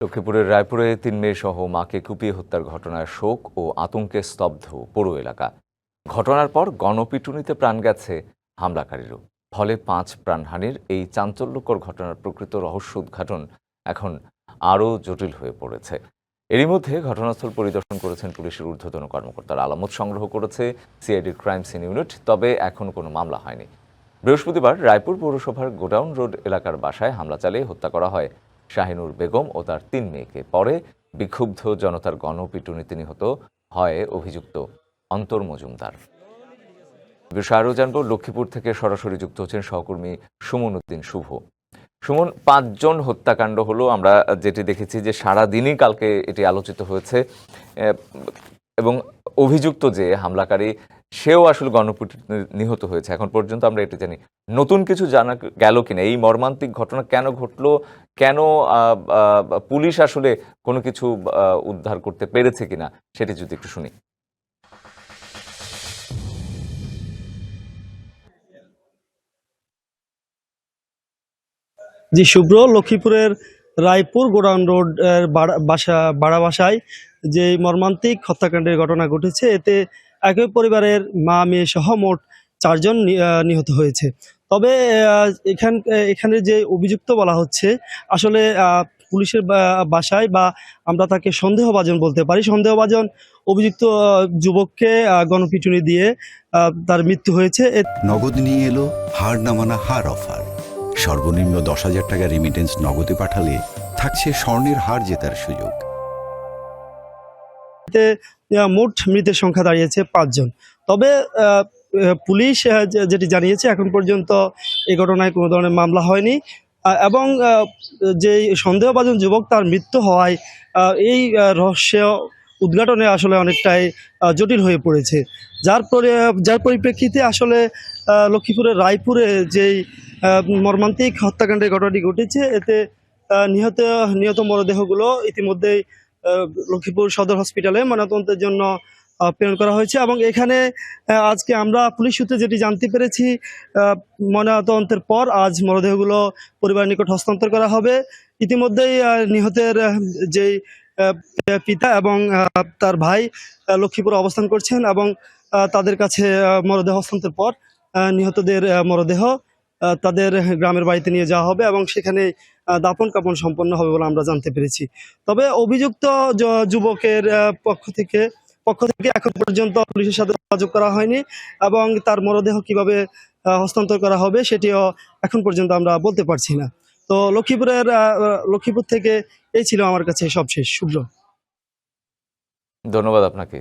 লক্ষ্মীপুরের রায়পুরে ৩ মেয়ে সহ মাকে কুপিয়ে হত্যার ঘটনায় শোক ও আতঙ্কে স্তব্ধ পুরো এলাকা। ঘটনার পর গণপিটুনিতে প্রাণ গেছে হামলাকারীরও। ফলে ৫ প্রাণহানির এই চাঞ্চল্যকর ঘটনার প্রকৃত রহস্য উদ্ঘাটন এখন আরও জটিল হয়ে পড়েছে। এরই মধ্যে ঘটনাস্থল পরিদর্শন করেছেন পুলিশের ঊর্ধ্বতন কর্মকর্তারা। আলামত সংগ্রহ করেছে সিআইডির ক্রাইম সিন ইউনিট, তবে এখনও কোনো মামলা হয়নি। বৃহস্পতিবার রায়পুর পৌরসভার গোডাউন রোড এলাকার বাসায় হামলা চালিয়ে হত্যা করা হয় শাহিনুর বেগম ও তার ৩ মেয়েকে। পরে বিক্ষুব্ধ জনতার গণপিটুনিতে নিহত হয় অভিযুক্ত অন্তর মজুমদার। বিষয় আরও জানব, লক্ষ্মীপুর থেকে সরাসরি যুক্ত হচ্ছেন সহকর্মী সুমন উদ্দিন শুভ। সুমন, ৫ জন হত্যাকাণ্ড হলো, আমরা যেটি দেখেছি যে সারাদিনই কালকে এটি আলোচিত হয়েছে এবং অভিযুক্ত যে হামলাকারী সেও আসলে গণপিটুনিতে নিহত হয়েছে। এখন পর্যন্ত আমরা এটি জানি, নতুন কিছু জানা গেল কিনা? এই মর্মান্তিক ঘটনা কেন ঘটলো, কেন পুলিশ আসলে কোনো কিছু উদ্ধার করতে পেরেছে কিনা সেটি যদি একটু শুনি। জি শুভ্র, লক্ষ্মীপুরের রায়পুর গোডাউন রোড বাড়া বাসায় যে মর্মান্তিক হত্যাকাণ্ডের ঘটনা ঘটেছে, এতে একই পরিবারের মা মেয়ে সহ মোট ৪ জন নিহত হয়েছে। তবে এখানে যে অভিযুক্ত বলা হচ্ছে, আসলে পুলিশের বাসায় বা আমরা তাকে সন্দেহভাজন বলতে পারি, সন্দেহভাজন অভিযুক্ত যুবককে গণপিটুনি দিয়ে তার মৃত্যু হয়েছে। নগদ নিয়ে এলো হার না মানা হার অফার। সর্বনিম্ন ১০,০০০ টাকা রেমিটেন্স নগদে পাঠালে থাকছে স্বর্ণের হার জেতার সুযোগ। মোট মৃতের সংখ্যা দাঁড়িয়েছে ৫ জন। তবে পুলিশ যেটি জানিয়েছে, এখন পর্যন্ত এই ঘটনায় কোনো ধরনের মামলা হয়নি এবং যে সন্দেহভাজন যুবক তার মৃত্যু হওয়ায় এই রহস্য উদ্ঘাটনে আসলে অনেকটাই জটিল হয়ে পড়েছে। যার পরিপ্রেক্ষিতে আসলে লক্ষ্মীপুরের রায়পুরে যেই মর্মান্তিক হত্যাকাণ্ডের ঘটনাটি ঘটেছে, এতে নিহত মরদেহগুলো ইতিমধ্যেই লক্ষ্মীপুর সদর হসপিটালে ময়নাতদন্তের জন্য প্রেরণ করা হয়েছে এবং এখানে আজকে আমরা পুলিশ সূত্রে যেটি জানতে পেরেছি, ময়নাতদন্তের পর আজ মরদেহগুলো পরিবারের নিকট হস্তান্তর করা হবে। ইতিমধ্যেই নিহতের যেই পিতা এবং তার ভাই লক্ষ্মীপুরে অবস্থান করছেন এবং তাদের কাছে মরদেহ হস্তান্তরের পর নিহতদের মরদেহ তাদের গ্রামের বাড়িতে নিয়ে যাওয়া হবে এবং সেখানে দাপন কাপন সম্পন্ন হবে বলে আমরা জানতে পেরেছি। তবে অভিযুক্ত যুবকের পক্ষ থেকে এখন পর্যন্ত পুলিশের সাথে যোগাযোগ করা হয়নি এবং তার মরদেহ কিভাবে হস্তান্তর করা হবে সেটিও এখন পর্যন্ত আমরা বলতে পারছি না। তো লক্ষ্মীপুর থেকে এই ছিল আমার কাছে সবশেষ। শুভ্র, ধন্যবাদ আপনাকে।